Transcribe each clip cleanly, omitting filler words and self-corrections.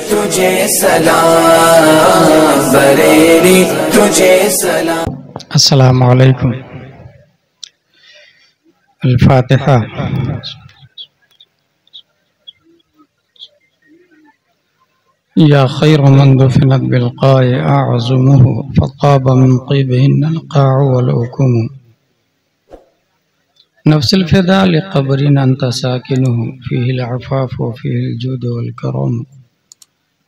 तुझे सलाम, बरेली तुझे सलाम। अस्सलामु अलैकुम। अल-फातिहा। या खैर मन दुफिनत बिलक़ाए अअज़मुहु फ़क़ाब मिन क़िबहिन अलक़ाअ वल-उकुम। नफ्सिल फ़िदा लिक़ब्रिन अंत साकिनुहु फ़ीहिल अफ़ाफ़ व फ़ीहिल जूद वल करम।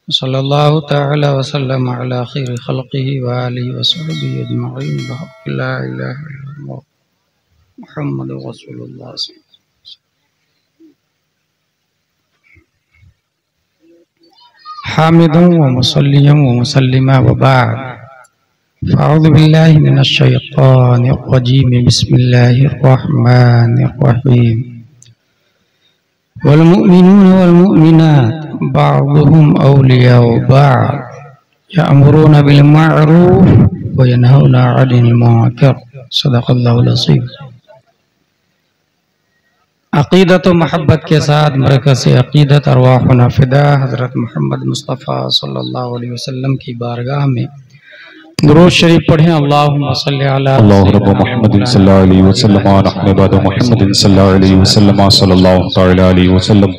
सल्लल्लाहु तआला व सल्लम अला खैरि ख़ल्क़िही व आलिहि व सहबिही अजमईन बिहक़्क़ि ला इलाहा इल्लल्लाह मुहम्मदुर रसूलुल्लाह। हामिदुन व मुसल्लियन व मुसल्लिमा व बाद। फ़अऊज़ु बिल्लाहि मिनश शैतानिर रजीम। बिस्मिल्लाहिर रहमानिर रहीम। वल मुमिनून वल मुमिनात बअदुहुम औलियाउ बअद यअमुरूना बिल मअरूफ व यनहौना अनिल मुनकर। सदक़ल्लाहुल अज़ीम। अक़ीदत व महब्बत के साथ मरकज़ अक़ीदत अरवाहुना फ़िदा हज़रत मोहम्मद मुस्तफ़ा सल्लल्लाहु अलैहि वसल्लम की बारगाह में दुरूद शरीफ पढ़ें। अल्लाहुम्मा सल्लि अला मुहम्मदिन सल्लल्लाहु अलैहि वसल्लम व नहनु बाद मुहम्मदिन सल्लल्लाहु अलैहि वसल्लम सल्लल्लाहु तआला अलैहि वसल्लम।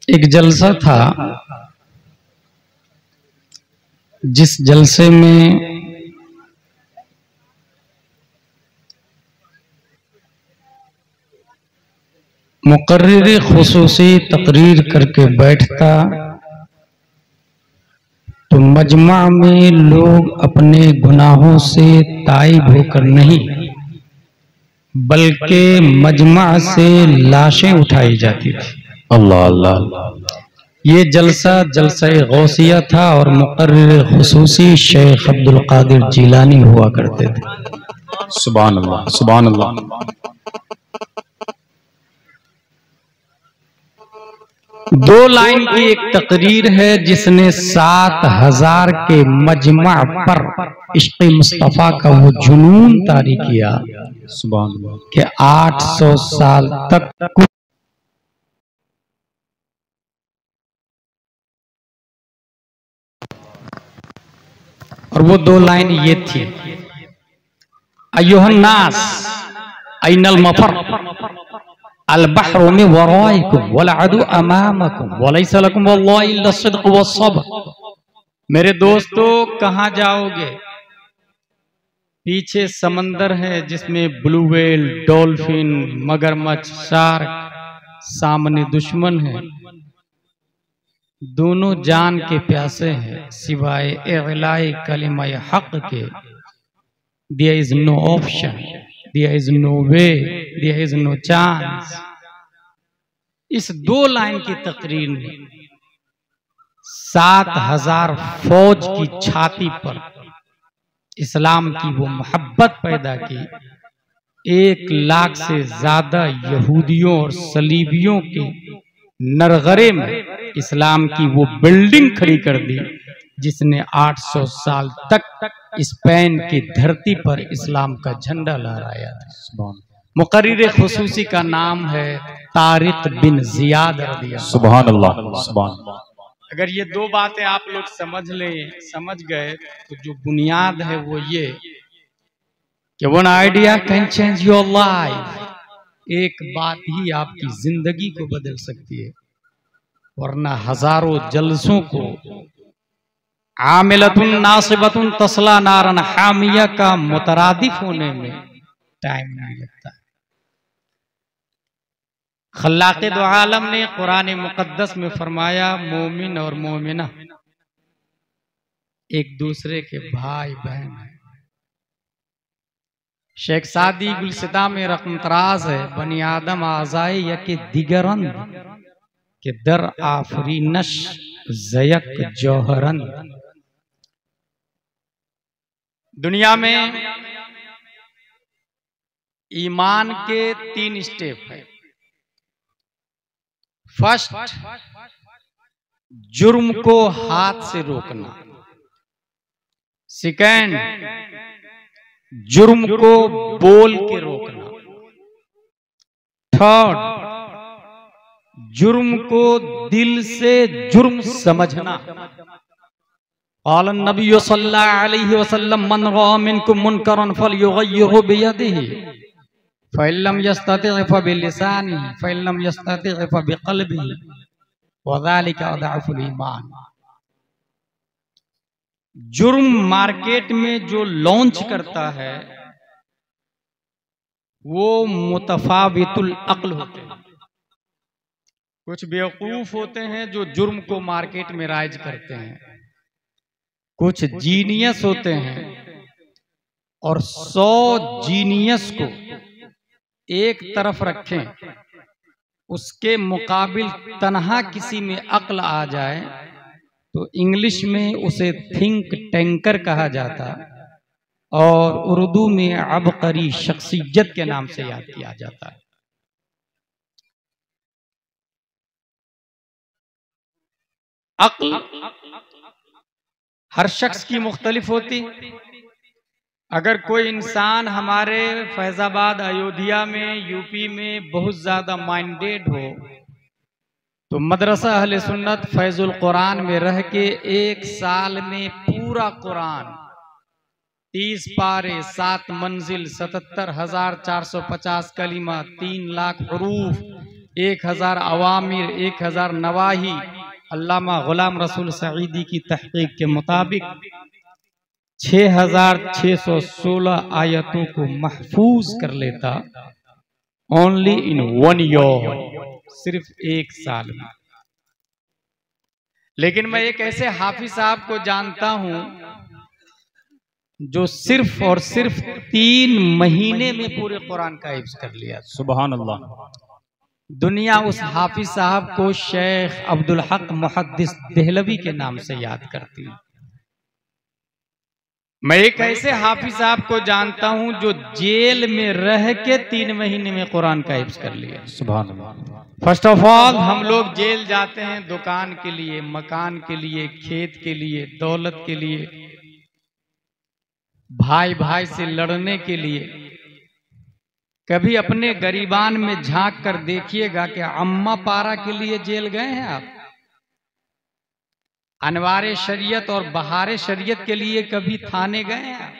एक जलसा था, जिस जलसे में मुक़र्रिर ख़ुसूसी तकरीर करके बैठता तो मजमा में लोग अपने गुनाहों से ताइब होकर नहीं बल्कि मजमा से लाशें उठाई जाती थी। अल्लाह अल्लाह। ये जलसा जलसा गौसिया था और मुक़र्रिर ख़ुसूसी शेख अब्दुल क़ादिर जीलानी हुआ करते थे। सुभान अल्लाह सुभान अल्लाह। दो लाइन की एक तकरीर है जिसने 7000 के मजमा पर इश्क़ मुस्तफ़ा का वो जुनून तारी किया सुभान अल्लाह कि 800 साल तक और वो दो लाइन ये थी, अय्युहन नास ऐनल मफर अल बहरु मिन वराइकुम वल अदु अमामकुम वलैसा लकुम वल्लाहि इल्ला सिद्क़ वस्सब्र। मेरे दोस्तों कहाँ जाओगे? पीछे समंदर है जिसमें ब्लू व्हेल, डॉल्फिन, मगरमच्छ, शार्क, सामने दुश्मन है। दोनों जान के प्यासे हैं, सिवाय इलाए कलिमा हक के। There is no option, there is no way, there is no chance. इस दो लाइन की तकरीर ने 7000 फौज की छाती पर इस्लाम की वो मोहब्बत पैदा की। 1 लाख से ज्यादा यहूदियों और सलीबियों के नरगरे में इस्लाम की वो बिल्डिंग खड़ी कर दी जिसने 800 साल तक स्पेन की धरती पर इस्लाम का झंडा लहराया था। मुक़र्रिर ख़ुसूसी का नाम है तारिक बिन ज़ियाद रज़ियल्लाहु। सुभान अल्लाह सुभान। अगर ये दो बातें आप लोग समझ गए तो जो बुनियाद है वो ये कि one idea can change your life. एक बात ही आपकी जिंदगी को बदल सकती है, वरना हजारों जलसों को आमिलतुन नासिबतुन तस्ला नारन हामिया का मुतरादिफ होने में टाइम नहीं लगता। खल्लाक़े दो आलम ने कुरान मुक़द्दस में फरमाया, मोमिन और मोमिना एक दूसरे के भाई बहन हैं। शेख सादी गुलसिता में रकमतराज है, बनी आदम आज़ाए यके दिगरन के दर आफरीनश ज़यक जौहरन। दुनिया में ईमान के 3 स्टेप है। फर्स्ट, जुर्म को हाथ से रोकना। सेकंड, जुर्म को बोल के रोकना। थर्ड, जुर्म को दिल से जुर्म समझना। क़ाल नबी सल्लल्लाहु अलैहि वसल्लम मन रअ मिनकुम मुनकरन फलयुग़य्यिरहु बियदिही फ़इल्लम यस्तति' फ़बिलिसानिही फ़इल्लम यस्तति' फ़बिक़ल्बिही वज़ालिका अज़अफ़ुल ईमान। जुर्म मार्केट में जो लॉन्च करता है वो मुतफावितुल अक्ल होते हैं। कुछ बेवकूफ होते हैं जो जुर्म को मार्केट में राइज करते हैं, कुछ जीनियस होते हैं और 100 जीनियस को एक तरफ रखें, उसके मुकाबिल तन्हा किसी में अक्ल आ जाए तो इंग्लिश में उसे थिंक टैंकर कहा जाता और उर्दू में अबकरी शख्सियत के नाम से याद किया जाता है। अक्ल हर शख्स की मुख्तलिफ होती। अगर कोई इंसान हमारे फैजाबाद अयोध्या में यूपी में बहुत ज्यादा माइंडेड हो तो मदरसा अहले सुन्नत फैजुल कुरान में रह के 1 साल में पूरा कुरान 30 पारे 7 मंजिल 77,450 कलिमा 3 लाख हरूफ 1000 अवामिर 1000 नवाही अल्लामा गुलाम रसूल सईदी की तहकीक के मुताबिक 6,616 आयतों को महफूज कर लेता ओनली इन 1 ईयर, सिर्फ 1 साल में। लेकिन मैं एक ऐसे हाफिज साहब को जानता हूं जो सिर्फ और सिर्फ 3 महीने में पूरे कुरान का हिफ्ज कर लिया। सुभान अल्लाह। दुनिया उस हाफिज साहब को शेख अब्दुल हक मुहद्दिस देहलवी के नाम से याद करती है। मैं एक ऐसे हाफिज साहब को जानता हूं जो जेल में रह के 3 महीने में कुरान का हिफ्ज कर लिया। सुभान अल्लाह। फर्स्ट ऑफ ऑल हम लोग जेल जाते हैं दुकान के लिए, मकान के लिए, खेत के लिए, दौलत के लिए, भाई भाई से लड़ने के लिए। कभी अपने गरीबान में झांक कर देखिएगा कि अम्मा पारा के लिए जेल गए हैं आप? अनवारे शरीयत और बहारे शरीयत के लिए कभी थाने गए हैं आप?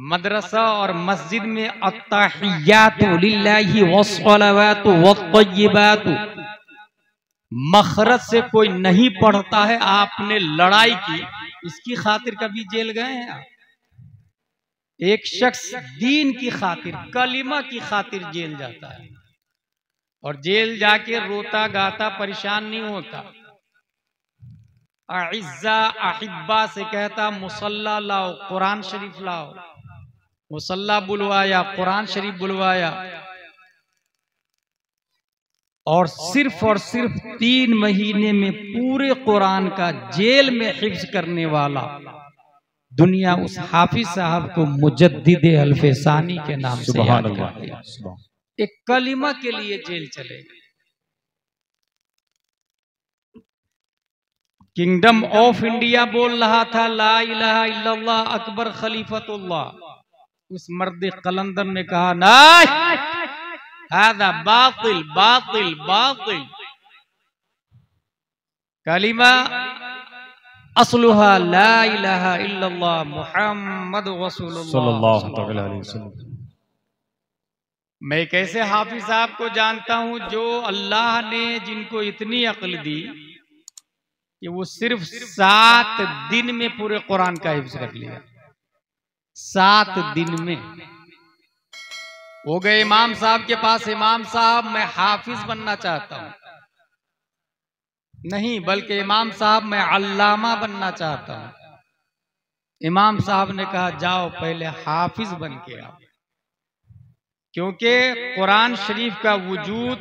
मदरसा और मस्जिद में अत्तहियातु लिल्लाहि वस्सलावातु वत्तय्यिबातु मखरज से कोई नहीं पढ़ता है, आपने लड़ाई की, इसकी खातिर कभी जेल गए हैं आप? एक शख्स दीन की खातिर, कलिमा की खातिर जेल जाता है और जेल जाके रोता गाता परेशान नहीं होता। अइज़्ज़ा अहिब्बा से कहता मुसल्ला लाओ, कुरान शरीफ लाओ। मुसल्ला बुलवाया, कुरान शरीफ बुलवाया और सिर्फ 3 महीने में पूरे कुरान का जेल में हिफ्ज करने वाला दुनिया उस हाफिज साहब को मुजद्दिद हल्फे सानी के नाम से याद करती है। एक कलिमा के लिए जेल चले गए। किंगडम ऑफ इंडिया बोल रहा था ला इलाहा इल्लल्लाह अकबर खलीफतुल्लाह। उस मर्द कलंदर ने कहा नहीं, हादा बातिल बातिल बातिल, कलिमा असलुहा ला इलाहा इल्लल्लाह मुहम्मद रसूलुल्लाह सल्लल्लाहु अलैहि वसल्लम। मैं एक ऐसे हाफिज साहब को जानता हूं जो अल्लाह ने जिनको इतनी अक्ल दी कि वो सिर्फ 7 दिन में पूरे कुरान का हिफ्ज कर लिया। 7 दिन में वो गए इमाम साहब के पास, इमाम साहब मैं हाफिज बनना चाहता हूं। नहीं, बल्कि इमाम साहब मैं अल्लामा बनना चाहता हूं। इमाम साहब ने कहा जाओ पहले हाफिज बन के आओ, क्योंकि कुरान शरीफ का वजूद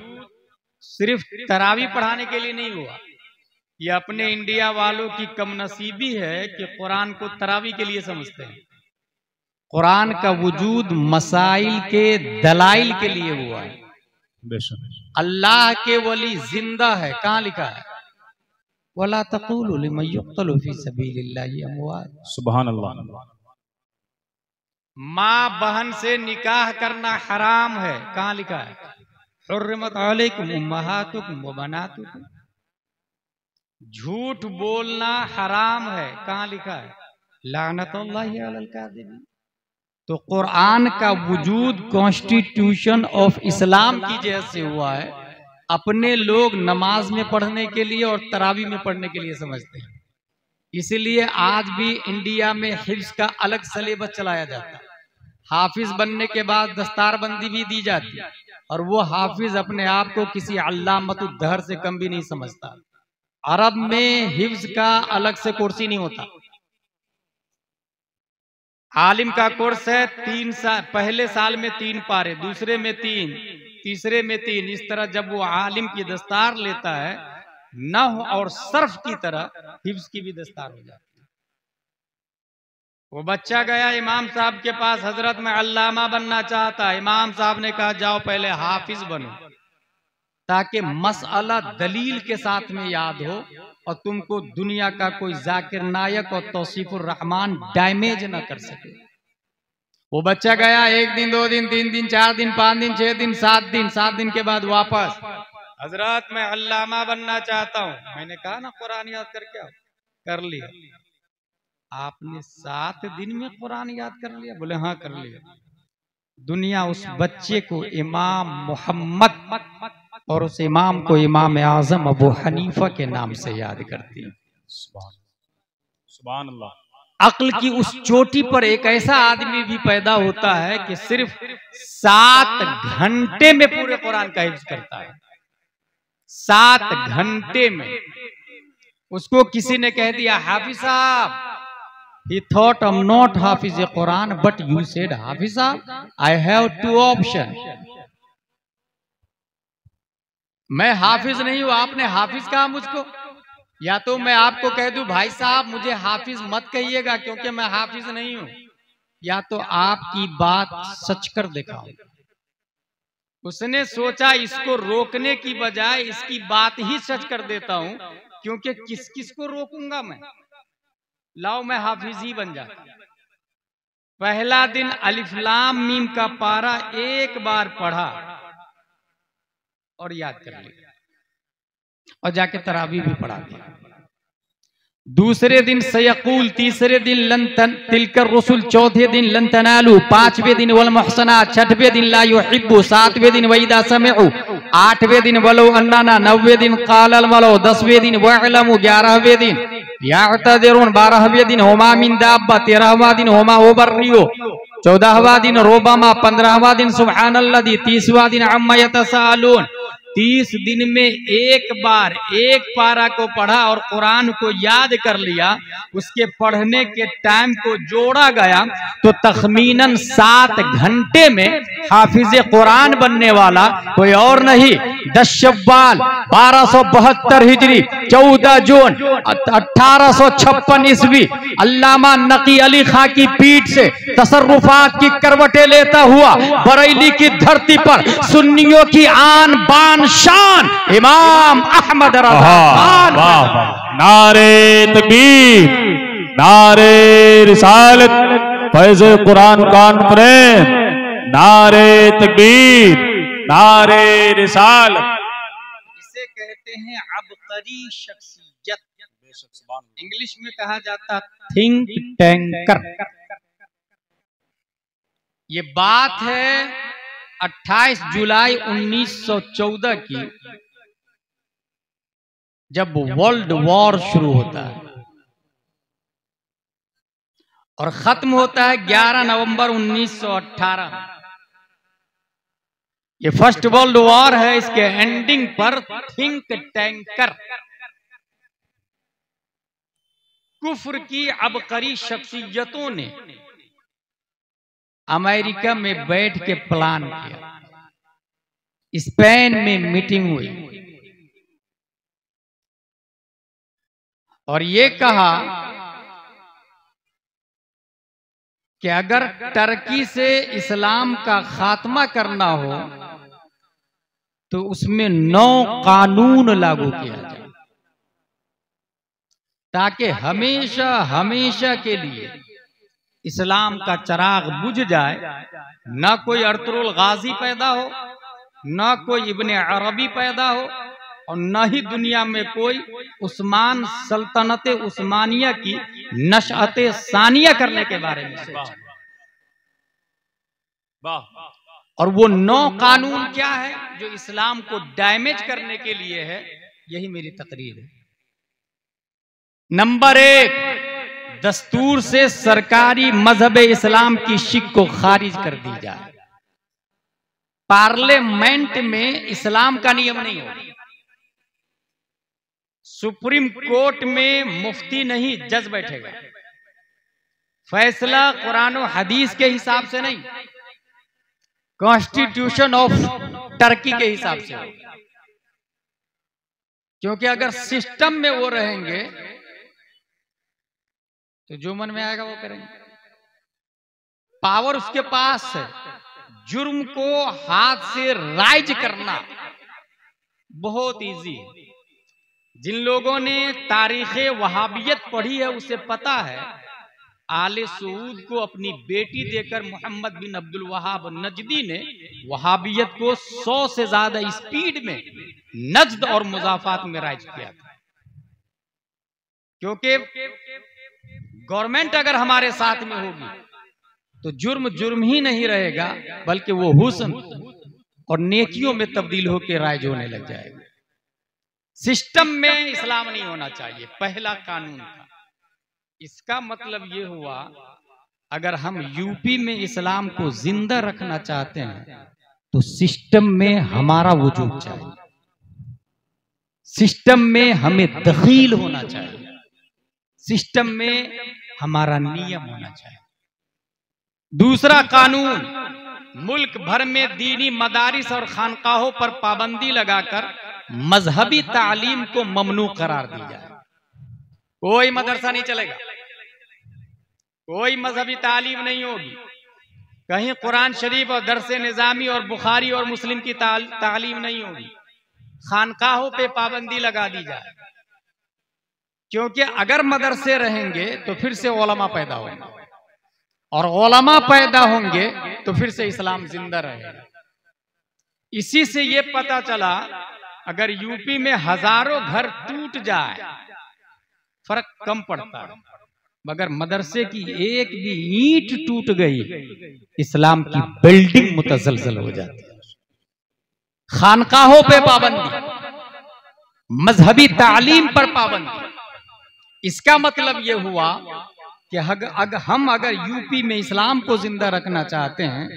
सिर्फ तरावी पढ़ाने के लिए नहीं हुआ। ये अपने इंडिया वालों की कमनसीबी है कि कुरान को तरावी के लिए समझते हैं। कुरान का वजूद मसाइल के दलाइल के लिए हुआ है। अल्लाह के वली जिंदा है, कहाँ लिखा है? वला तक़ूलू लिमन युक़्तलू फ़ी सबीलिल्लाहि अमवात। सुभान अल्लाह। माँ बहन से निकाह करना हराम है, कहाँ लिखा है? हुर्रिमत अलैकुम उम्महातुकुम व बनातुकुम। झूठ बोलना हराम है, कहाँ लिखा है? लानतुल्लाहि अलल काज़िबीन। तो कुरान का वजूद कॉन्स्टिट्यूशन ऑफ इस्लाम की जैसे से हुआ है, अपने लोग नमाज में पढ़ने के लिए और तरावी में पढ़ने के लिए समझते हैं। इसलिए आज भी इंडिया में हिफ्ज का अलग सिलेबस चलाया जाता है। हाफिज बनने के बाद दस्तारबंदी भी दी जाती है, और वो हाफिज अपने आप को किसी अल्लामतुद दहर से कम भी नहीं समझता। अरब में हिफ्ज का अलग से कोर्स ही नहीं होता। आलिम का कोर्स है 3 साल, पहले साल में 3 पारे, दूसरे में 3, तीसरे में 3। इस तरह जब वो आलिम की दस्तार लेता है, नहव और सर्फ की तरह हिफ्ज की भी दस्तार हो जाती है। वो बच्चा गया इमाम साहब के पास, हजरत में अल्लामा बनना चाहता है। इमाम साहब ने कहा जाओ पहले हाफिज बनो, ताकि मसला दलील के साथ में याद हो और तुमको दुनिया का कोई जाकिर नायक और तौसीफुर रहमान डैमेज ना कर सके। वो बच्चा गया, 1 दिन 2 दिन 3 दिन 4 दिन 5 दिन 6 दिन 7 दिन, 7 दिन के बाद वापस, हजरत मैं अल्लामा बनना चाहता हूँ। मैंने कहा ना कुरान याद करके आओ। कर लिया। आपने 7 दिन में कुरान याद कर लिया? बोले हाँ कर लिया। दुनिया उस बच्चे को इमाम मोहम्मद और उस इमाम को इमाम आजम अबू हनीफा के नाम से याद करती है। सुभान अल्लाह। अक्ल की उस चोटी पर एक ऐसा आदमी भी पैदा होता है कि सिर्फ 7 घंटे में पूरे कुरान का हिफ्ज करता है। 7 घंटे में। उसको किसी ने कह दिया हाफिज साहब, he thought I'm not Hafiz Quran but you said हाफिज साहब, I have 2 option। मैं हाफिज नहीं हूं, आपने हाफिज कहा मुझको। या तो मैं आपको कह दूं भाई साहब मुझे हाफिज मत कहिएगा क्योंकि मैं हाफिज नहीं हूं, या तो आपकी बात सच कर दिखाओ। उसने सोचा इसको रोकने की बजाय इसकी बात ही सच कर देता हूं, क्योंकि किस किस को रोकूंगा मैं। लाओ मैं हाफिज ही बन जाता। पहला दिन अलिफ लाम मीम का पारा एक बार पढ़ा और याद कर लिया, और जाके तरावी भी पढ़ा दिया। दूसरे दिन सयकूल, तीसरे दिन लन तिलकर रसूल, चौथे दिन लन तनालू, 5वें दिन वल मुहसनात, 6वें दिन ला युहिब्बु, 7वें दिन वइदा समिउ, 8वें दिन वलो अन्नाना, 9वें दिन कालल मलो, 10वें दिन वअलमु, 11वें दिन यातदिरुन, 12वें दिन हुमा मिन दाब्बा, 13वां दिन हुमा उबर्रियो, 14वां दिन रोबामा, 15वां दिन सुब्हानल्लाजी, 30वां दिन अम्मा यतसालून। 30 दिन में एक बार एक पारा को पढ़ा और कुरान को याद कर लिया। उसके पढ़ने के टाइम को जोड़ा गया तो तखमीनन 7 घंटे में हाफिज कुरान बनने वाला कोई और नहीं, 10 शव्वाल 1272 हिजरी, 14 जून 1856 ईस्वी, अल्लामा नकी अली खां की पीठ से तसर्रुफात की करवटें लेता हुआ बरेली की धरती पर सुन्नियों की आन बान शान इमाम अहमद रज़ा खान। नारे तकबीर, नारे रिसालत, फैज़ कुरान कॉन्फ्रेंस, नारे तकबीर, नारे रिसालत। इसे कहते हैं अबकरी शख्सियत। इंग्लिश में कहा जाता थिंक टैंकर। ये बात है 28 जुलाई 1914 की, जब वर्ल्ड वॉर शुरू होता है और खत्म होता है 11 नवंबर 1918। ये फर्स्ट वर्ल्ड वॉर है। इसके एंडिंग पर थिंक टैंकर, कुफ्र की अबकरी शख्सियतों ने अमेरिका में बैठ के प्लान किया। स्पेन में मीटिंग हुई और ये कहा कि अगर टर्की से इस्लाम का खात्मा करना हो तो उसमें 9 कानून लागू किया जाए, ताकि हमेशा हमेशा के लिए इस्लाम का चिराग बुझ जाए, ना कोई अर्तुगरुल गाजी पैदा हो, ना कोई इब्ने अरबी पैदा हो, और न ही दुनिया में कोई उस्मान सल्तनत उस्मानिया की नशअत सानिया करने के बारे में सोचे। और वो 9 कानून क्या है जो इस्लाम को डैमेज करने के लिए है, यही मेरी तकरीर है। नंबर 1, दस्तूर से सरकारी मजहब इस्लाम की शिक को खारिज कर दी जाए। पार्लियामेंट में इस्लाम का नियम नहीं हो, सुप्रीम कोर्ट में मुफ्ती नहीं जज बैठेगा, फैसला कुरान और हदीस के हिसाब से नहीं, कॉन्स्टिट्यूशन ऑफ टर्की के हिसाब से होगा। क्योंकि अगर सिस्टम में वो रहेंगे तो जो मन में आएगा वो करेंगे। पावर उसके पास है, जुर्म को हाथ से राइज करना बहुत इजी है। जिन लोगों ने तारीखे वहाबियत पढ़ी है उसे पता है, आले सऊद को अपनी बेटी देकर मोहम्मद बिन अब्दुल वहाब नजदी ने वहाबियत को 100 से ज्यादा स्पीड में नजद और मुजाफात में राइज किया था। क्योंकि गवर्नमेंट अगर हमारे साथ में होगी तो जुर्म जुर्म ही नहीं रहेगा, बल्कि वो हुस्न और नेकियों में तब्दील होकर राइज होने लग जाएगा। सिस्टम में इस्लाम नहीं होना चाहिए, पहला कानून था। इसका मतलब ये हुआ, अगर हम यूपी में इस्लाम को जिंदा रखना चाहते हैं तो सिस्टम में हमारा वजूद चाहिए, सिस्टम में हमें दखील होना चाहिए, सिस्टम में हमारा नियम होना चाहिए। दूसरा कानून, मुल्क भर में दीनी मदारिस और खानकाहों पर पाबंदी लगाकर मजहबी तालीम को ममनू करार दी जाए। कोई मदरसा नहीं चलेगा, कोई मजहबी तालीम नहीं होगी, कहीं कुरान शरीफ और दरसे निजामी और बुखारी और मुस्लिम की तालीम नहीं होगी, खानकाहों पे पाबंदी लगा दी जाए। क्योंकि अगर मदरसे रहेंगे तो फिर से उलमा पैदा होंगे, और उलमा पैदा होंगे तो फिर से इस्लाम जिंदा रहेगा। इसी से ये पता चला, अगर यूपी में हजारों घर टूट जाए फर्क कम पड़ता है, मगर मदरसे की एक भी ईंट टूट गई इस्लाम की बिल्डिंग मुतजलजल हो जाती है। खानकाहों पे पाबंदी, मजहबी तालीम पर पाबंदी। इसका मतलब यह हुआ कि अगर यूपी में इस्लाम को जिंदा रखना चाहते हैं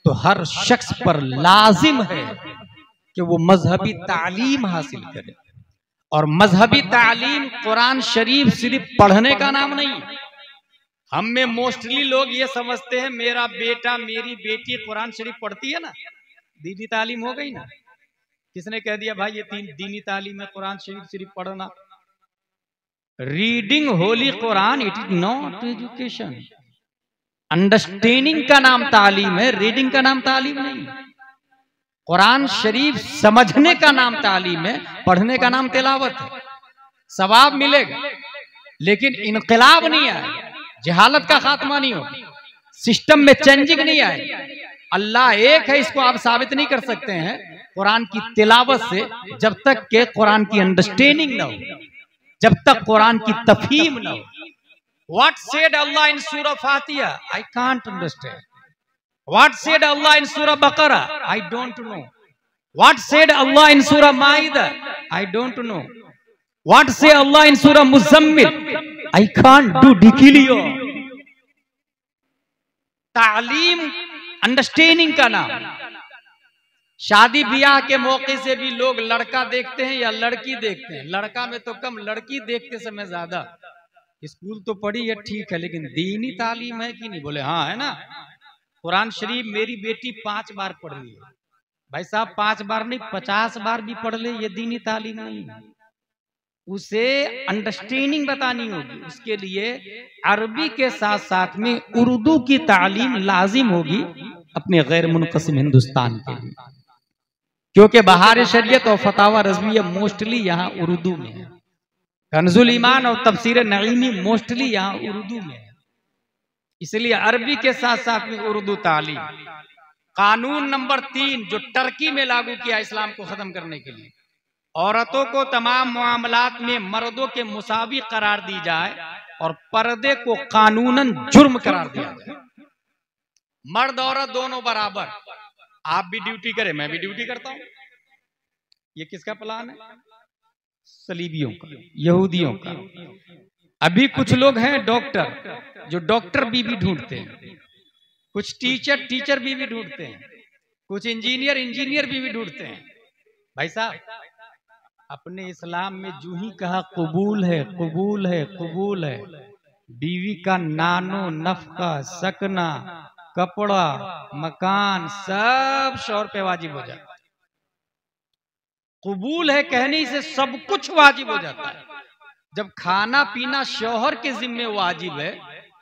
तो हर शख्स पर लाजिम है कि वो मजहबी तालीम हासिल करे। और मजहबी तालीम कुरान शरीफ सिर्फ पढ़ने का नाम नहीं। हम में मोस्टली लोग ये समझते हैं मेरा बेटा मेरी बेटी कुरान शरीफ पढ़ती है ना, दीनी तालीम हो गई ना। किसने कह दिया भाई ये दीनी तालीम है कुरान शरीफ सिर्फ पढ़ना? Reading Holi Quran it is not education. Understanding का नाम तालीम है, रीडिंग का नाम तालीम नहीं। कुरान शरीफ समझने का नाम तालीम है, पढ़ने का नाम तिलावत है। सवाब मिलेगा लेकिन इनकलाब नहीं आएगा, जहालत का खात्मा नहीं होगा, सिस्टम में चेंजिंग नहीं आएगी। अल्लाह एक है, इसको आप साबित नहीं कर सकते हैं कुरान की तिलावत से, जब तक के कुरान की अंडरस्टैंडिंग ना हो, जब तक कुरान की तफहीम ना हो। What said Allah in Surah Fatiha? I can't understand. What said Allah in Surah Baqarah? I don't know. What said Allah in Surah Ma'idah? I don't know. What say Allah in Surah Muzammil? I can't do Dikilio. तालीम understanding का नाम। शादी ब्याह के मौके से भी लोग लड़का देखते हैं या लड़की देखते हैं? लड़का में तो कम, लड़की देखते समय ज्यादा। स्कूल तो पढ़ी है ठीक है, लेकिन दीनी तालीम है कि नहीं? बोले हाँ है ना। कुरान शरीफ मेरी बेटी 5 बार पढ़ ली है। भाई साहब 5 बार नहीं 50 बार भी पढ़ ले, ये दीनी तालीम नहीं है। उसे अंडरस्टैंडिंग बतानी होगी, उसके लिए अरबी के साथ साथ में उर्दू की तालीम लाजिम होगी अपने गैर मुनक़सिम हिंदुस्तान के लिए। क्योंकि बहार शरीयत और फतावा रज़विया मोस्टली यहाँ उर्दू में है, कंजुल ईमान और तफसीर नईमी मोस्टली यहाँ उर्दू में है। इसलिए अरबी के साथ साथ में उर्दू तालीम। कानून नंबर 3 जो टर्की में लागू किया इस्लाम को खत्म करने के लिए, औरतों को तमाम मामलात में मर्दों के मुसावी करार दी जाए और पर्दे को कानूनन जुर्म करार दिया जाए। मर्द औरत दोनों बराबर, आप भी ड्यूटी करें, मैं भी ड्यूटी करता हूं। ये किसका प्लान है? सलीबियों का, यहूदियों का। अभी कुछ लोग हैं डॉक्टर जो डॉक्टर बीवी ढूंढते हैं, कुछ टीचर बीवी ढूंढते हैं, कुछ इंजीनियर बीवी ढूंढते हैं। भाई साहब, अपने इस्लाम में जो ही कहा कबूल है, कबूल है, कबूल है। बीवी का नानो नफका, सकना, कपड़ा, मकान सब शौहर पे वाजिब हो जाता है। कबूल है कहने से सब कुछ वाजिब हो जाता है। जब खाना पीना शौहर के जिम्मे वाजिब है,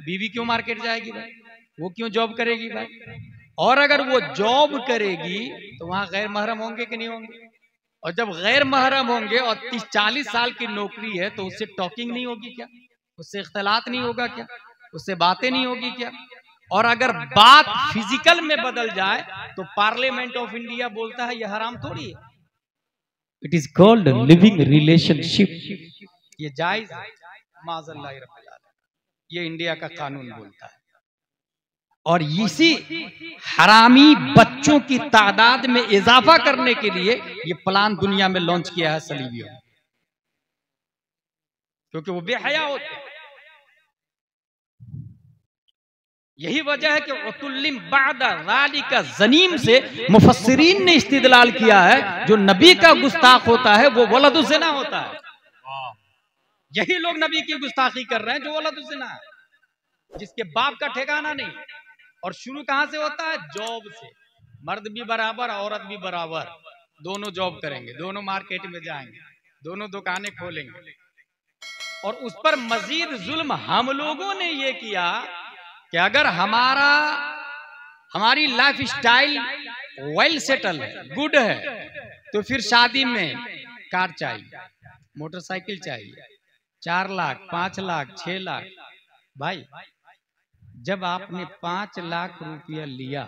बीवी क्यों मार्केट जाएगी भाई? वो क्यों जॉब करेगी भाई? और अगर वो जॉब करेगी तो वहां गैर महरम होंगे कि नहीं होंगे? और जब गैर महरम होंगे और 30-40 साल की नौकरी है तो उससे टॉकिंग नहीं होगी क्या? उससे इख्तलात नहीं होगा क्या? उससे बातें नहीं होगी क्या? और अगर बात फिजिकल में बदल जाए तो पार्लियामेंट ऑफ इंडिया बोलता है यह हराम थोड़ी है। It is called living relationship. ये जायज है, माज़अल्लाह रब्बिल आलमीन। ये इंडिया का कानून बोलता है। और इसी हरामी बच्चों की तादाद में इजाफा करने के लिए ये प्लान दुनिया में लॉन्च किया है सलीबियों, क्योंकि वो बेहया होते हैं। यही वजह है कि उतुल्लिम बादा ज़ालिका ज़नीम से मुफस्सिरीन ने इस्तिदलाल किया है, जो नबी का गुस्ताख होता है वो वलदुज़्ज़िना होता है। यही लोग नबी की गुस्ताखी कर रहे हैं जो वलदुज़्ज़िना है, जिसके बाप का ठिकाना नहीं। और शुरू कहां से होता है? जॉब से। मर्द भी बराबर, औरत भी बराबर, दोनों जॉब करेंगे, दोनों मार्केट में जाएंगे, दोनों दुकानें खोलेंगे। और उस पर मजीद जुल्म हम लोगों ने ये किया कि अगर हमारी लाइफ स्टाइल वेल सेटल है, गुड है, तो फिर शादी में कार चाहिए, मोटरसाइकिल चाहिए, 4 लाख, 5 लाख, 6 लाख। भाई, जब आपने 5 लाख रुपया लिया,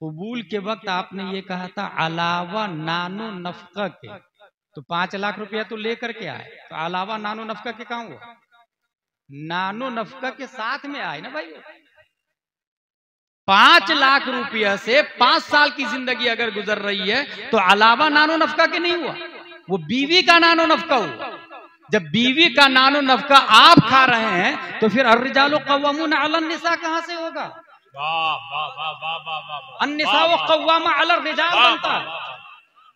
कबूल के वक्त आपने ये कहा था अलावा नानो नफका के, तो 5 लाख रुपया तो लेकर के आए, तो अलावा नानो नफका के कहां हुआ? नानो नफका के साथ में आए ना भाई। 5 लाख रुपया से 5 साल की जिंदगी अगर गुजर रही है तो अलावा नानो नफका के नहीं हुआ, वो बीवी का नानो नफका हुआ। जब बीवी का नानो नफका आप खा रहे हैं तो फिर अर्रिजालु कव्वामून अलन निसा कहां से होगा? अन्निसा व कव्वामा अलन रिजाल बनता है।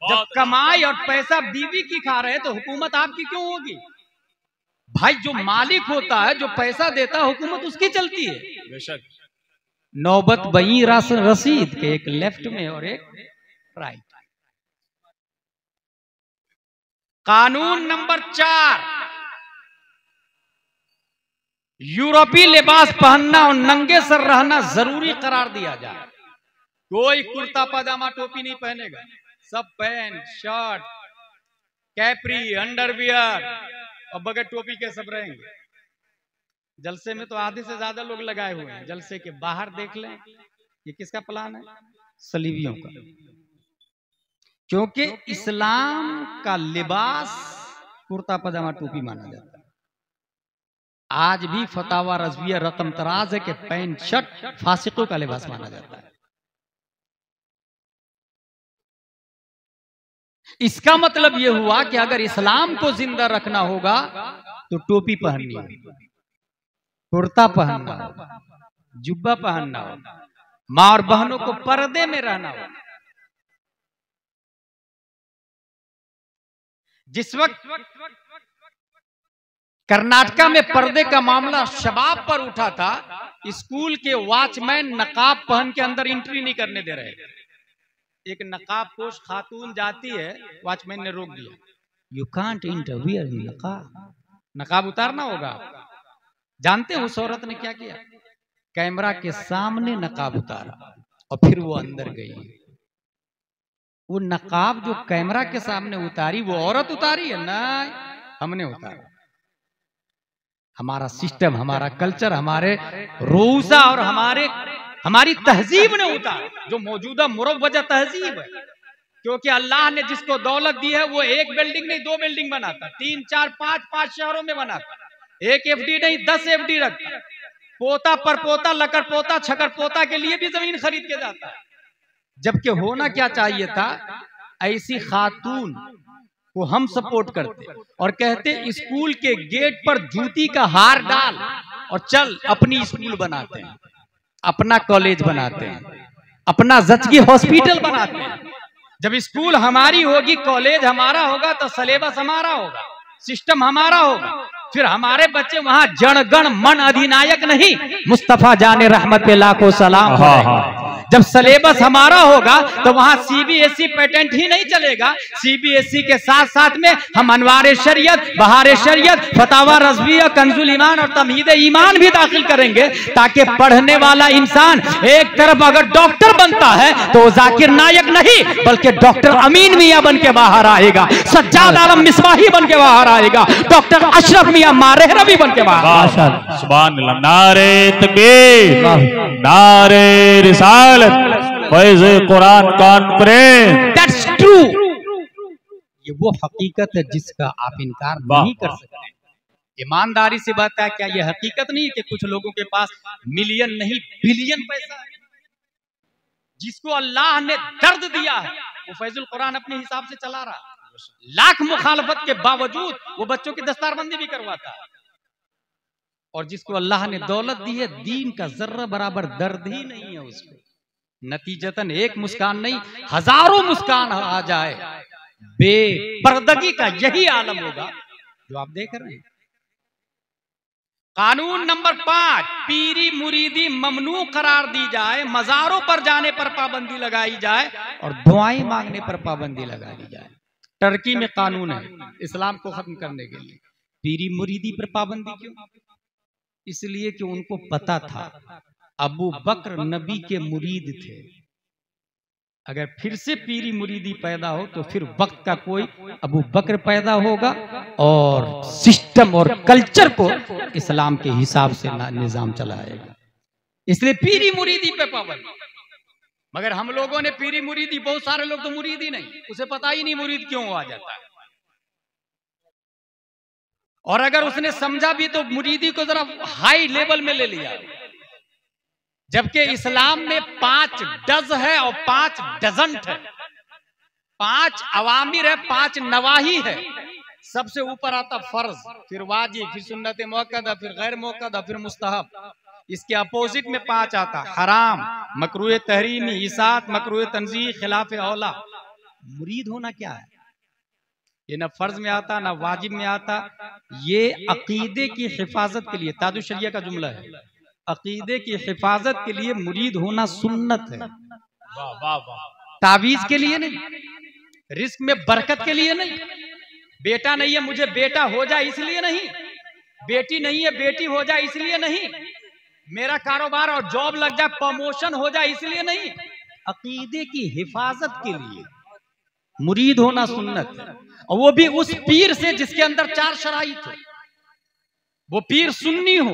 जब कमाई और पैसा बीवी की खा रहे हैं तो हुकूमत आपकी क्यों होगी? भाई, जो मालिक होता है, जो पैसा देता है, हुकूमत उसकी चलती है। बेशक। नौबत बई रसीद के, एक लेफ्ट में और एक राइट। कानून नंबर 4, यूरोपीय लिबास पहनना और नंगे सर रहना जरूरी करार दिया जाए। कोई कुर्ता पजामा टोपी नहीं पहनेगा, सब पैंट शर्ट कैपरी अंडरवियर और बगैर टोपी के सब रहेंगे। जलसे में तो आधे से ज्यादा लोग लगाए हुए हैं। जलसे के बाहर देख लें, ये किसका प्लान है? सलीबियों का। क्योंकि इस्लाम का लिबास कुर्ता पजामा टोपी माना जाता है। आज भी फतावा रज़विया रकम तराज है कि पैंट शर्ट फासिकों का लिबास माना जाता है। इसका मतलब यह हुआ कि अगर इस्लाम को जिंदा रखना होगा तो टोपी पहननी होगी, कुर्ता पहनना होगा, जुब्बा पहनना होगा, मां और बहनों को पर्दे में रहना होगा। जिस वक्त कर्नाटका में पर्दे का मामला शबाब पर उठा था, स्कूल के वॉचमैन नकाब पहन के अंदर एंट्री नहीं करने दे रहे। एक नकाब पोश खातून जाती है, वॉचमैन ने रोक दिया, यू कांट इंटरफियर इन नकाब, नकाब उतारना होगा। जानते हो उस औरत ने क्या किया? कैमरा के सामने नकाब उतारा और फिर वो अंदर गई। वो नकाब जो कैमरा के सामने उतारी वो औरत उतारी है? नहीं, हमने उतारा। हमारा सिस्टम, हमारा कल्चर, हमारे रोज़ा और हमारी तहजीब ने उतारा, जो मौजूदा मुरव्वजा तहजीब है। क्योंकि अल्लाह ने जिसको दौलत दी है वो एक बिल्डिंग नहीं 2 बिल्डिंग बनाता, 3, 4, 5 शहरों में बनाता, एक एफडी नहीं 10 एफडी रखता, पोता पर पोता, लकर पोता, छकर पोता के लिए भी जमीन खरीद के जाता है। जबकि होना क्या चाहिए था, ऐसी खातून को हम सपोर्ट करते और कहते स्कूल के गेट पर जूती का हार डाल और चल अपनी स्कूल बनाते हैं, अपना कॉलेज बनाते हैं, अपना जचगी हॉस्पिटल बनाते हैं। जब स्कूल हमारी होगी, कॉलेज हमारा होगा, तो सिलेबस हमारा होगा, सिस्टम हमारा होगा, फिर हमारे बच्चे वहां जनगण मन अधिनायक नहीं, मुस्तफा जाने रहमत पे लाखों सलाम। जब सिलेबस हमारा होगा तो वहां सीबीएसई पैटेंट ही नहीं चलेगा, सीबीएसई के साथ साथ में हम अनवार शरीयत, बहार शरीयत, फतावा रज़विया, कंजुल ईमान और तमहीद ईमान भी दाखिल करेंगे, ताकि पढ़ने वाला इंसान एक तरफ अगर डॉक्टर बनता है तो जाकिर नायक नहीं बल्कि डॉक्टर अमीन मियां बन के बाहर आएगा, सज्जाद आलम मिसबाही बन के बाहर आएगा, डॉक्टर अशरफ मियां मारेहरवी बन के बाहर। सुभान अल्लाह, नारे तकबीर, नारे रिसालत, फैज़ कुरान कॉन्फ्रेंस। That's true। ये वो हकीकत है जिसका आप इनकार नहीं कर सकते। ईमानदारी से बात है, क्या ये हकीकत नहीं है कि कुछ लोगों के पास मिलियन नहीं बिलियन पैसा है? जिसको अल्लाह ने दर्द दिया है वो फैजुल कुरान अपने हिसाब से चला रहा है, लाख मुखालफत के बावजूद वो बच्चों की दस्तारबंदी भी करवाता है। और जिसको अल्लाह ने दौलत दी है, दीन का जर्रा बराबर दर्द ही नहीं है उसको। नतीजतन एक मुस्कान नहीं हजारों मुस्कान आ जाए, बेपर्दगी का यही आलम होगा जो आप देख रहे हैं। कानून नंबर 5, पीरी मुरीदी ममनू करार दी जाए, मजारों पर जाने पर पाबंदी लगाई जाए और दुआएं मांगने पर पाबंदी लगा दी जाए। टर्की में कानून है इस्लाम को खत्म करने के लिए, पीरी मुरीदी पर पाबंदी क्यों? इसलिए कि उनको पता था अबू बकर नबी के मुरीद थे, अगर फिर से पीरी मुरीदी पैदा हो तो फिर वक्त का कोई अबू बकर पैदा होगा और सिस्टम और कल्चर को इस्लाम के हिसाब से निजाम चलाएगा। इसलिए पीरी मुरीदी पे पाबंदी। मगर हम लोगों ने पीरी मुरीदी, बहुत सारे लोग तो मुरीदी नहीं, उसे पता ही नहीं मुरीद क्यों आ जाता है, और अगर उसने समझा भी तो मुरीदी को जरा हाई लेवल में ले लिया। जबकि इस्लाम में 5 डज है और 5 डजंट है, 5 अवामिर है, 5 नवाही है। सबसे ऊपर आता फर्ज, फिर वाजिब, फिर सुन्नत मुअक्कदा, फिर गैर मुअक्कदा, फिर मुस्तहब। इसके अपोजिट में 5 आता हराम, मकरूह तहरीमी, इसात, मकरूह तंजीह, खिलाफ औला। मुरीद होना क्या है? ये ना फर्ज में आता ना वाजिब में आता, ये अकीदे की हिफाजत के लिए, ताजुश शरिया का जुमला है, अकीदे की हिफाजत के लिए मुरीद होना सुन्नत है। वाह वाह वाह। तावीज के लिए नहीं, रिस्क में बरकत के लिए नहीं, बेटा नहीं है मुझे बेटा हो जाए इसलिए नहीं, बेटी नहीं है बेटी हो जाए इसलिए नहीं, मेरा कारोबार और जॉब लग जाए प्रमोशन हो जाए इसलिए नहीं, अकीदे की हिफाजत के लिए मुरीद होना सुन्नत है। और वो भी उस पीर से जिसके अंदर 4 शराइत हो। वो पीर सुन्नी हो,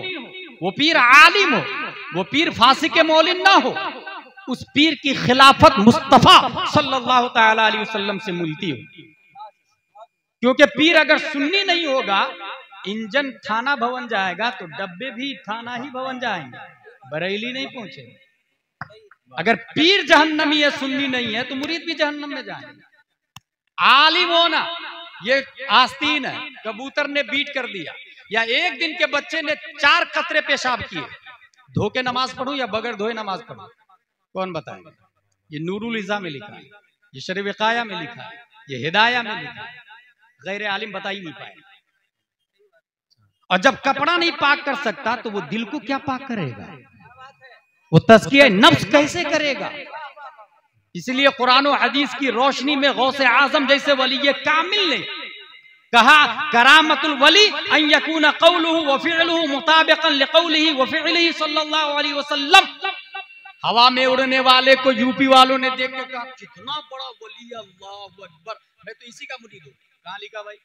वो पीर आलिम हो, वो पीर फासिक मौलिन ना हो, उस पीर की खिलाफत मुस्तफा सल्लल्लाहु तआला अलैहि वसल्लम से मिलती हो। क्योंकि पीर अगर सुन्नी नहीं होगा, इंजन थाना भवन जाएगा तो डब्बे भी थाना ही भवन जाएंगे, बरेली नहीं पहुंचेगा। अगर पीर जहन्नमी है, सुन्नी नहीं है, तो मुरीद भी जहन्नम में जाएंगे। आलिम होना ये आस्तीन है, कबूतर ने बीट कर दिया या एक दिन के बच्चे ने 4 कतरे पेशाब किए, धो के नमाज पढ़ूं या बगैर धोए नमाज पढ़ूं, कौन बताएगा? ये नूरुल इज़ा में लिखा है, ये शरीफ काया में लिखा है, ये हिदाया में लिखा है, गैर आलिम बता ही नहीं पाए। और जब कपड़ा नहीं पाक कर सकता तो वो दिल को क्या पाक करेगा? वो तज़किया नफ्स कैसे करेगा? इसलिए कुरान और हदीस की रोशनी में गौसे आजम जैसे वली कामिल ने कहा, करामतुल वली अन यकून क़ौलुहु व फ़िअलुहु मुताबिक़न लिक़ौलिही व फ़िअलिही सल्लल्लाहु अलैहि वसल्लम। हवा में उड़ने वाले को यूपी वालों ने देख के कहा, कितना बड़ा वली, अल्लाहु अकबर, मैं तो इसी का मुरीद हूं। कहां लिखा भाई?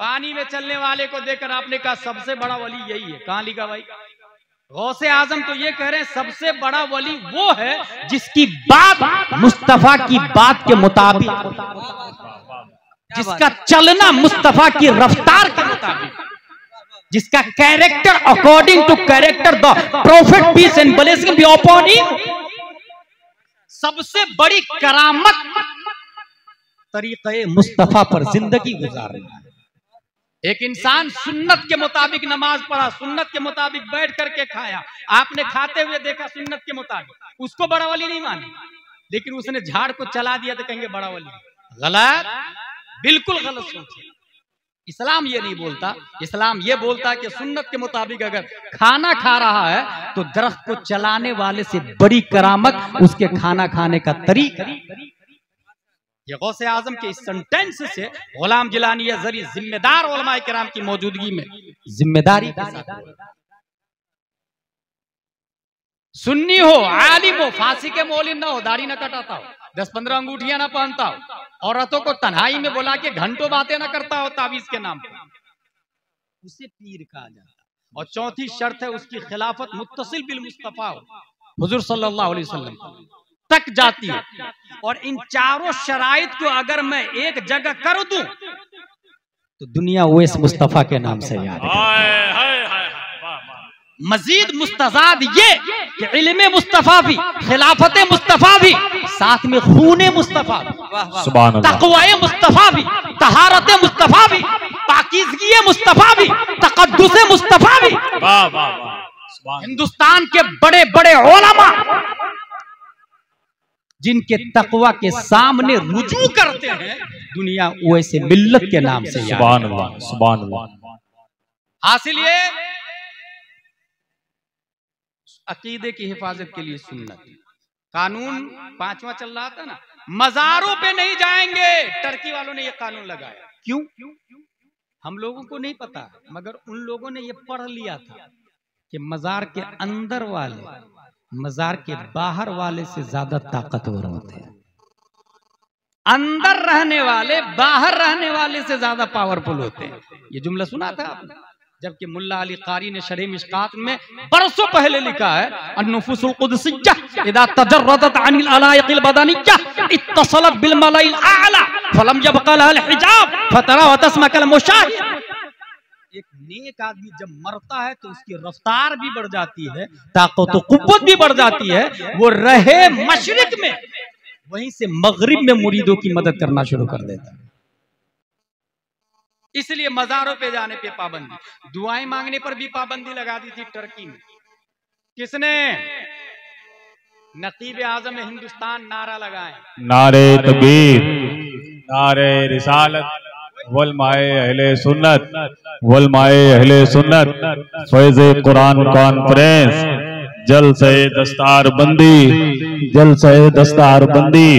पानी में चलने वाले को देखकर आपने कहा सबसे बड़ा वली यही है। कहां लिखा भाई? गौसे आजम तो ये कह रहे हैं सबसे बड़ा वली वो है जिसकी बात मुस्तफा की बात के मुताबिक, जिसका चलना मुस्तफा की रफ्तार के मुताबिक, जिसका character according to character the prophet peace and blessing be upon him. सबसे बड़ी करामत तरीक़े मुस्तफा पर जिंदगी गुजारना है। एक इंसान सुन्नत के मुताबिक नमाज पढ़ा, सुन्नत के मुताबिक बैठ करके खाया, आपने खाते हुए देखा सुन्नत के मुताबिक, उसको बड़ा वली नहीं माने, लेकिन उसने झाड़ को चला दिया तो कहेंगे बड़ा वली। गलत, बिल्कुल गलत सोच। इस्लाम ये नहीं बोलता। इस्लाम ये बोलता है कि सुन्नत के मुताबिक अगर खाना खा रहा है तो दरख्त को चलाने वाले से बड़ी करामत उसके खाना खाने का तरीका। ये गौसे आजम के इस सेंटेंस से गुलाम जिलानी जरी जिम्मेदार उलमाए किराम की मौजूदगी में जिम्मेदारी के साथ सुन्नी हो, आलिम हो, फांसी के मौलिन ना हो, दाढ़ी ना कटाता हो, 10-15 अंगूठियां ना पहनता हो, औरतों को तन्हाई में बुला के घंटों बातें ना करता हो तावीज के नाम पर, उसे पीर कहा जाता। और चौथी शर्त है उसकी खिलाफत मुत्तसिल बिल मुस्तफा हो, हुजूर सल्लल्लाहु अलैहि वसल्लम तक जाती है। और इन चारों शराइत को अगर मैं एक जगह कर दूं तो दुनिया ओवैस मुस्तफा के नाम से याद है। मजीद मुस्तजाद ये कि इल्मे मुस्तफा भी, खिलाफत मुस्तफा भी, साथ में खूने मुस्तफा भी, तक़वाए मुस्तफा भी, तहारत मुस्तफा भी, पाकीज़गी मुस्तफा भी, तक़द्दुस मुस्तफा भी। हिंदुस्तान के बड़े बड़े उलमा जिनके तकवा के सामने रुजू करते हैं, दुनिया वैसे मिल्लत के नाम से याद है। सुभान अल्लाह, सुभान अल्लाह। हासिल ये अकीदे की हिफाजत के लिए सुन्नत कानून 5वां चल रहा था ना, मज़ारों पे नहीं जाएंगे। टर्की वालों ने ये कानून लगाया। क्यों? हम लोगों को नहीं पता, मगर उन लोगों ने ये पढ़ लिया था कि मज़ार के अंदर वाले मज़ार के बाहर वाले से ज्यादा ताकतवर होते हैं। अंदर रहने वाले बाहर रहने वाले से ज्यादा पावरफुल होते हैं। ये जुमला सुना था आपने? जबकि मुल्ला अली कारी ने शरह मिशकात में बरसों पहले लिखा है, अन्नुफुसुल कुदसिय्या इदा तजर्रदत अनिल अलाइक़िल बदनिय्या इत्तसलत बिल मलाइल आला फलम यबqa लहा हिजाब फतरा व तस्मा कल मुशाहिद। एक नेक आदमी जब मरता है तो उसकी रफ्तार भी बढ़ जाती है, ताकत और कुव्वत भी बढ़ जाती है। वो रहे मशरिक में, वहीं से मगरिब में मुरीदों की मदद करना शुरू कर देता है। इसलिए मज़ारों पे जाने पे पाबंदी, दुआएं मांगने पर भी पाबंदी लगा दी थी टर्की में। किसने? नकीब आज़म हिंदुस्तान नारा लगाए, नारे तकबीर, नारे रिसालत, वलमाए अहले सुन्नत, वलमाए अहले सुन्नत, फैज़े कुरान कॉन्फ्रेंस, जलसे दस्तार बंदी, जलसे दस्तार बंदी।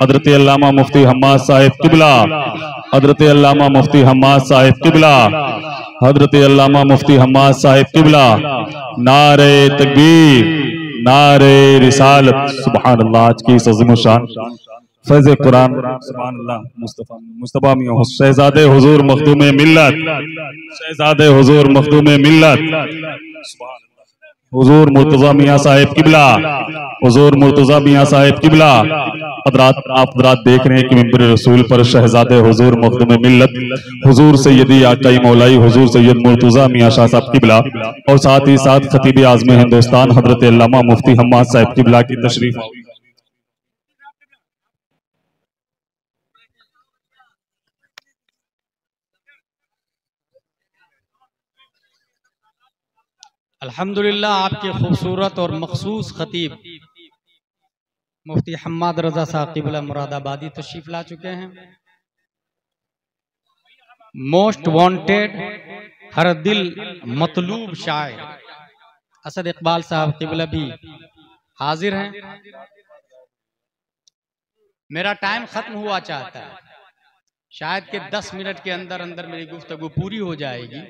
हजरत अल्लामा मुफ्ती हम्माद साहिब किबला, हजरत अल्लामा मुफ्ती हम्माद साहिब किबला, हजरत अल्लामा मुफ्ती हम्माद साहिब किबला, नारे तकबीर, नारे रिसालत। सुभान अल्लाह। आज की इस अज़ीम शान फैज़ कुरान, सुभान अल्लाह, मुस्तफा मियां शहजादे हुजूर मखदूम मिल्लत, शहजादे हुजूर मखदूम मिल्लत, हुजूर मुर्तज़ा मियां साहिब किबला, हुजूर मुर्तज़ा मियां साहिब किबला। हज़रात, आप हज़रात देख रहे हैं कि मिंबर रसूल पर शहजादे हुजूर मखदूम मिल्लत हुजूर सैयदी आकाई मौलाई हुजूर सैयद मुर्तज़ा मियां शाह साहब किबला और साथ ही साथ खतीब आज़म हिंदुस्तान हज़रत अल्लामा मुफ्ती हम्माद साहिब किबला की तशरीफ। अल्हम्दुलिल्लाह, आपके खूबसूरत और मखसूस खतीब मुफ्ती हम्माद रजा साहब किबला मुरादाबादी तशरीफ ला चुके हैं। मोस्ट वांटेड, हर दिल मतलूब शायर असद इकबाल साहब किबला भी हाजिर हैं। मेरा टाइम खत्म हुआ चाहता है, शायद कि 10 मिनट के अंदर अंदर मेरी गुफ्तगू पूरी हो जाएगी।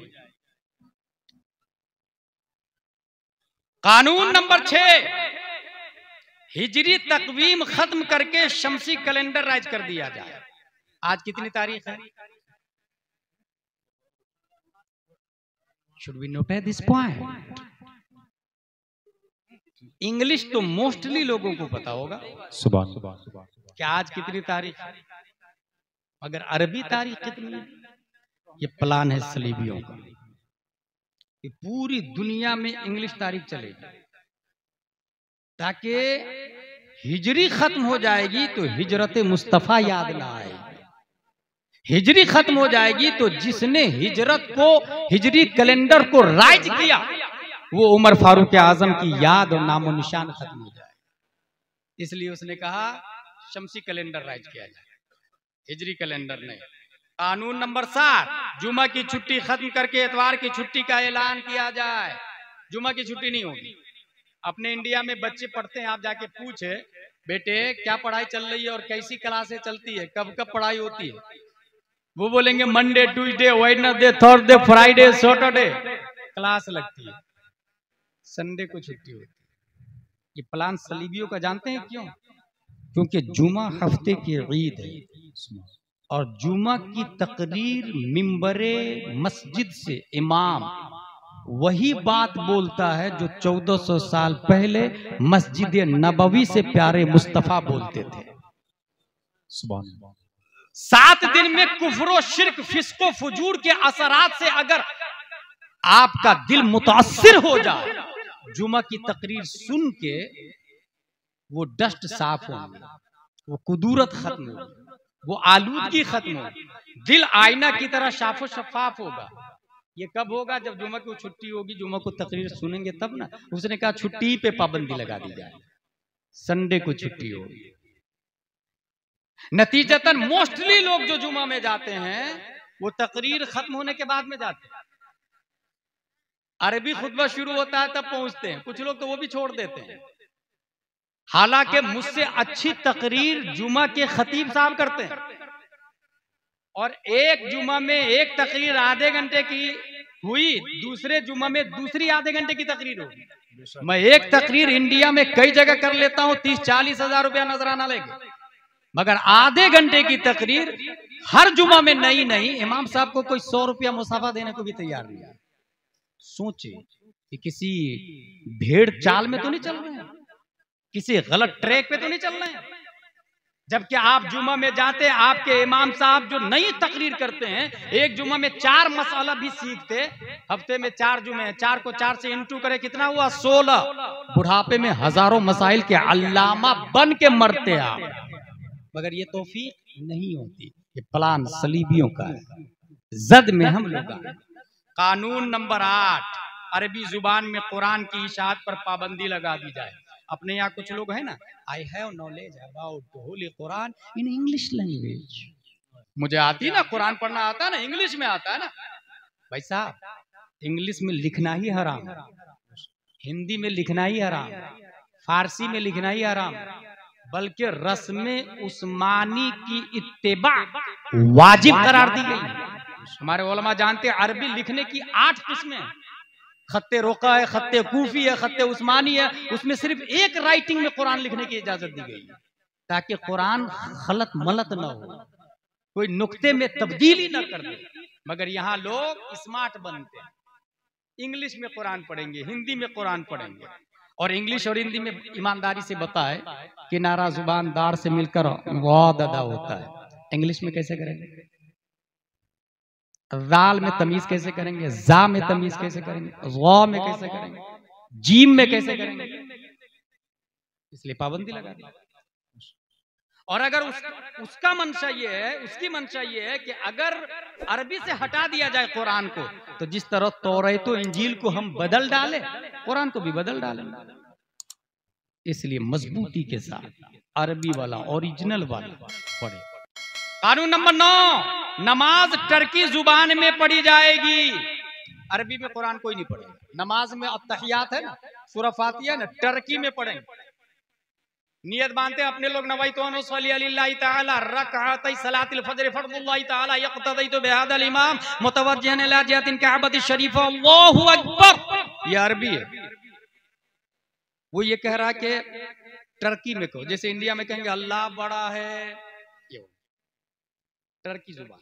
कानून नंबर 6, हिजरी तकवीम खत्म करके शमसी कैलेंडर राइज कर दिया जाए। आज कितनी तारीख है? Should we note this point. English तो मोस्टली लोगों को पता होगा सुभान सुभान। कि आज कितनी तारीख, मगर अरबी तारीख कितनी है? ये प्लान है सलीबियों का कि पूरी दुनिया में इंग्लिश तारीख चलेगी, ताकि हिजरी खत्म हो जाएगी तो हिजरत मुस्तफा याद ना आएगी। हिजरी खत्म हो जाएगी तो जिसने हिजरत को, हिजरी कैलेंडर को राइज किया, वो उमर फारूक आजम की याद और नामो निशान खत्म हो जाए। इसलिए उसने कहा शमसी कैलेंडर राइज किया जाए, हिजरी कैलेंडर नहीं। कानून नंबर 7, जुमा की छुट्टी खत्म करके एतवार की छुट्टी का ऐलान किया जाए। जुमा की छुट्टी नहीं होगी। अपने इंडिया में बच्चे पढ़ते हैं, आप जाके पूछे बेटे क्या पढ़ाई चल रही है और कैसी क्लासें चलती है, कब कब पढ़ाई होती है, वो बोलेंगे Monday Tuesday Wednesday Thursday Friday Saturday class लगती है, संडे को छुट्टी होती है। ये प्लान सलीबियों का जानते हैं क्यों? क्योंकि जुमा हफ्ते की ईद है और जुमा की तकरीर मिंबरे मस्जिद से इमाम वही बात बोलता है जो 1400 साल पहले मस्जिद नबवी से प्यारे मुस्तफा बोलते थे। 7 दिन में कुफ्र शिर्क फिस्को फुजूर के असरात से अगर आपका दिल मुतासिर हो जाए, जुमा की तकरीर सुन के वो डस्ट साफ होगी, वो कुदूरत खत्म होगी, वो आलूदगी खत्म होगी, दिल आईना की तरह साफो शफाफ होगा। ये कब होगा? जब जुमा की छुट्टी होगी, जुमा को तकरीर सुनेंगे तब ना। उसने कहा छुट्टी पे पाबंदी लगा दी जाए, संडे को छुट्टी होगी। नतीजतन मोस्टली लोग जो जुमा में जाते हैं वो तकरीर खत्म होने के बाद में जाते हैं। अरबी खुतबा शुरू होता है तब पहुंचते हैं, कुछ लोग तो वो भी छोड़ देते हैं। हालांकि मुझसे अच्छी तकरीर जुमा के खतीब साहब करते हैं और एक जुमा में एक तकरीर आधे घंटे की हुई, दूसरे जुमा में दूसरी आधे घंटे की तकरीर होगी। मैं एक तकरीर इंडिया में कई जगह कर लेता हूं, 30-40 हजार रुपया नजराना लेके, मगर आधे घंटे की तकरीर हर जुमा में नहीं, इमाम साहब को कोई 100 रुपया मुसाफा देने को भी तैयार नहीं है। सोचे कि किसी भेड़ चाल में तो नहीं चल रहे हैं, किसी गलत ट्रैक पे तो नहीं चल रहे हैं। जबकि आप जुमा में जाते, आपके इमाम साहब जो नई तकरीर करते हैं, एक जुमा में 4 मसाला भी सीखते। हफ्ते में 4 जुमे हैं, 4 को 4 से इंटू करे कितना हुआ? 16। बुढ़ापे में हजारों मसाइल के अल्लामा बन के मरते आप, मगर ये तौफीक नहीं होती। ये प्लान सलीबियों का है, जद में हम लोग आए। कानून नंबर 8, अरबी जुबान में कुरान की इशाअत पर पाबंदी लगा दी जाए। अपने यहाँ कुछ लोग हैं ना, I have knowledge about the Holi Quran in English language. मुझे आती ना, कुरान पढ़ना आता है ना, इंग्लिश में आता है ना। भाई साहब, इंग्लिश में लिखना ही हराम, हिंदी में लिखना ही हराम, फारसी में लिखना ही हराम, बल्कि रस्म उस्मानी की इत्तेबा वाजिब करार दी गई। हमारे उलमा जानते हैं अरबी लिखने की 8 किस्में हैं। खत्ते रोका है, खत्ते कूफी है, खत्ते उस्मानी है। उसमें सिर्फ एक राइटिंग में कुरान लिखने की इजाजत दी गई ताकि कुरान खलत मलत न हो, कोई नुक्ते में तब्दीली न कर दे। मगर यहाँ लोग स्मार्ट बनते हैं, इंग्लिश में कुरान पढ़ेंगे, हिंदी में कुरान पढ़ेंगे। और इंग्लिश और हिंदी में ईमानदारी से बताए कि नारा जुबान दार से मिलकर वाद अदा होता है। इंग्लिश में कैसे करेंगे? राल में तमीज कैसे करेंगे? जा में तमीज कैसे करेंगे? ग़ा में कैसे करेंगे? जीम में कैसे करेंगे? इसलिए पाबंदी लगा दी। और अगर उसका मंशा ये है, उसकी मंशा ये है कि अगर अरबी से हटा दिया जाए कुरान को, तो जिस तरह तौरात और इंजील को हम बदल डाले, कुरान को भी बदल डालें। इसलिए मजबूती के साथ अरबी वाला, ओरिजिनल वाला पढ़े। कानून नंबर 9, नमाज टर्की जुबान में पढ़ी जाएगी। अरबी में कुरान कोई नहीं पढ़ेगा। नमाज में अत्तहियात है ना, सूरह फातिहा ना, टर्की में पढ़ेंगे। नियत बांधते अपने लोग, नवाइतु अन उसल्ली लिल्लाहि तआला रकअतै सलातिल फज्र फर्दुल्लाहि तआला यक्तदैतु बिहादल इमाम मुतवज्जिहन इला जिहतिन कअबति शरीफ अल्लाहु अकबर। ये अरबी है। वो ये कह रहा है कि टर्की में कहो, जैसे इंडिया में कहेंगे अल्लाह बड़ा है, ये टर्की जुबान।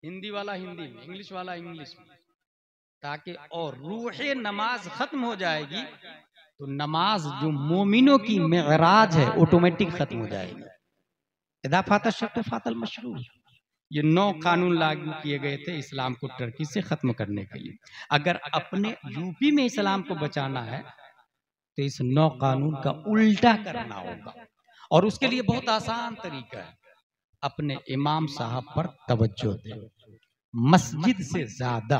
हिंदी वाला हिंदी में, इंग्लिश वाला इंग्लिश में। ताकि और रूहे नमाज खत्म हो जाएगी तो नमाज जो मोमिनों की मेराज है ऑटोमेटिक खत्म हो जाएगी। इदा फाता शर्त फातल मशरू। ये 9 कानून लागू किए गए थे इस्लाम को टर्की से खत्म करने के लिए। अगर अपने यूपी में इस्लाम को बचाना है तो इस 9 कानून का उल्टा करना होगा, और उसके लिए बहुत आसान तरीका है। अपने इमाम साहब पर तवज्जो दे, मस्जिद से ज्यादा,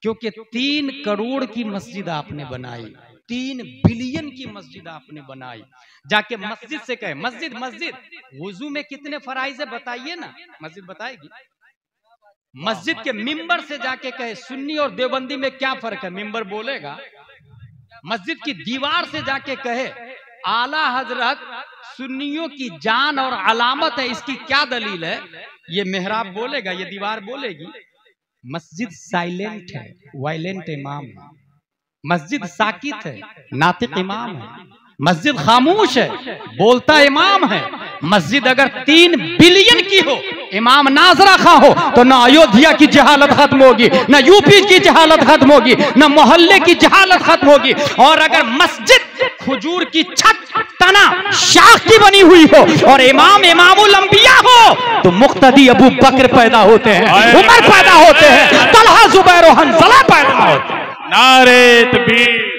क्योंकि 3 करोड़ की मस्जिद आपने बनाई, 3 बिलियन की मस्जिद आपने बनाई। जाके मस्जिद से कहे मस्जिद मस्जिद, वुजू में कितने फराइज है बताइए ना, मस्जिद बताएगी। मस्जिद के मिंबर से जाके कहे सुन्नी और देवबंदी में क्या फर्क है, मिंबर बोलेगा। मस्जिद की दीवार से जाके कहे आला हजरत सुन्नियों की जान और अलामत है, इसकी क्या दलील है, ये मेहराब बोलेगा, ये दीवार बोलेगी। मस्जिद साइलेंट है, वायलेंट इमाम है। मस्जिद साकित है, नातिक इमाम है। मस्जिद खामोश है, बोलता इमाम है। मस्जिद अगर 3 बिलियन की हो, इमाम नाजरा खां हो, तो ना अयोध्या की जहालत खत्म होगी, ना यूपी की जहालत खत्म होगी, ना मोहल्ले की जहालत खत्म होगी। और अगर मस्जिद खजूर की छत तना शाख की बनी हुई हो और इमाम इमामुल अंबिया हो तो मुक्तदी अबू बकर पैदा होते हैं, उमर पैदा होते हैं, तलहा जुबैर और हंज़ला पैदा होते हैं। नारे तकबीर।